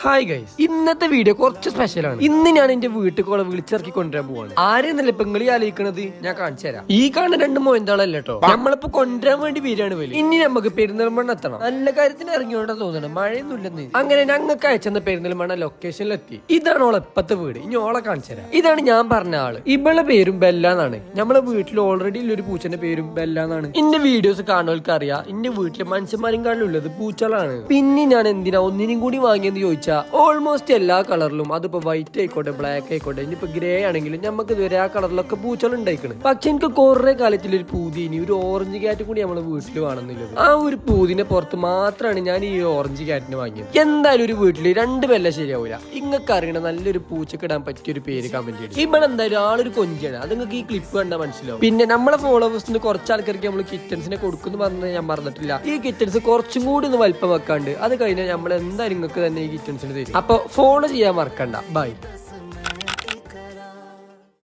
Hi guys, ഇന്നത്തെ video കുറച്ച് സ്പെഷ്യലാണ്. ഇന്ന് ഞാൻ എന്റെ വീട്ടിൽ കൂടെ വിളിച്ചിറക്കി കൊണ്ടുവരാൻ പോവാണ്. ആരെന്നല്ല ഇപ്പൊ നിങ്ങൾ ആലോചിക്കണത്, ഞാൻ കാണിച്ചു തരാം. ഈ കാണുന്ന രണ്ട് മോയന്താളല്ല കേട്ടോ, നമ്മളിപ്പോ കൊണ്ടുവരാൻ വേണ്ടി വരികയാണ് വലിയ. ഇനി നമുക്ക് പെരുന്തൽമണ്ണ എത്തണം. നല്ല കാര്യത്തിന് ഇറങ്ങിയോണ്ടാ തോന്നണം, മഴയൊന്നും ഇല്ലെന്ന്. അങ്ങനെ ഞങ്ങൾക്ക് അയച്ചെന്ന പെരുന്തൽമണ്ണ ലൊക്കേഷനിലെത്തി. ഇതാണ് ഓളെ ഇപ്പത്തെ വീട്. ഇനി ഓളെ കാണിച്ചു തരാം. ഇതാണ് ഞാൻ പറഞ്ഞ ആള്. ഇവളെ പേരും ബെല്ല എന്നാണ്. നമ്മളെ വീട്ടിൽ ഓൾറെഡി ഉള്ളൊരു പൂച്ചന്റെ പേരും ബെല്ല എന്നാണ്. എന്റെ വീഡിയോസ് കാണുന്നവർക്ക് അറിയാം, എന്റെ വീട്ടിലെ മനുഷ്യന്മാരും കാണുള്ളത് പൂച്ചകളാണ്. പിന്നെ ഞാൻ എന്തിനാ ഒന്നിനും കൂടി വാങ്ങിയെന്ന് ചോദിച്ചാൽ ഓൾമോസ്റ്റ് എല്ലാ കളറിലും, അതിപ്പോ വൈറ്റ് ആയിക്കോട്ടെ, ബ്ലാക്ക് ആയിക്കോട്ടെ, ഇനിയിപ്പോ ഗ്രേ ആണെങ്കിലും നമുക്ക് ഇതുവരെ ആ കളറിലൊക്കെ പൂച്ചകൾ ഉണ്ടായിക്കണം. പക്ഷെ എനിക്ക് കുറെ കാലത്തിൽ ഒരു പൂതിനി ഒരു ഓറഞ്ച് ക്യാറ്റ് കൂടി നമ്മളെ വീട്ടിൽ വേണമെന്നുള്ളത്. ആ ഒരു പൂതിന്റെ പുറത്ത് മാത്രമാണ് ഞാൻ ഈ ഓറഞ്ച് ക്യാറ്റിന് വാങ്ങിയത്. എന്തായാലും ഒരു വീട്ടില് രണ്ട് പേല്ല ശരിയാവൂല. ഇങ്ങക്ക് അറിയണ നല്ലൊരു പൂച്ചക്ക് ഇടാൻ പറ്റിയ ഒരു പേര് കമന്റ് ചെയ്തു. ഇവിടെ എന്തായാലും ആളൊരു കൊഞ്ചാണ്, അത് നിങ്ങൾക്ക് ഈ ക്ലിപ്പ് കണ്ടാൽ മനസ്സിലാവും. പിന്നെ നമ്മളെ ഫോളോവേഴ്സിന് കുറച്ച് ആൾക്കാർക്ക് നമ്മൾ കിറ്റൻസിനെ കൊടുക്കുന്നു പറഞ്ഞത് ഞാൻ പറഞ്ഞിട്ടില്ല. ഈ കിറ്റൻസ് കുറച്ചും കൂടി ഒന്ന് വലിപ്പം വെക്കാണ്ട് അത് കഴിഞ്ഞാൽ നമ്മൾ എന്തായാലും നിങ്ങൾക്ക് തന്നെ ഈ കിറ്റൻസിന് തരും. അപ്പൊ ഫോളോ ചെയ്യാൻ മറക്കണ്ട. ബൈ.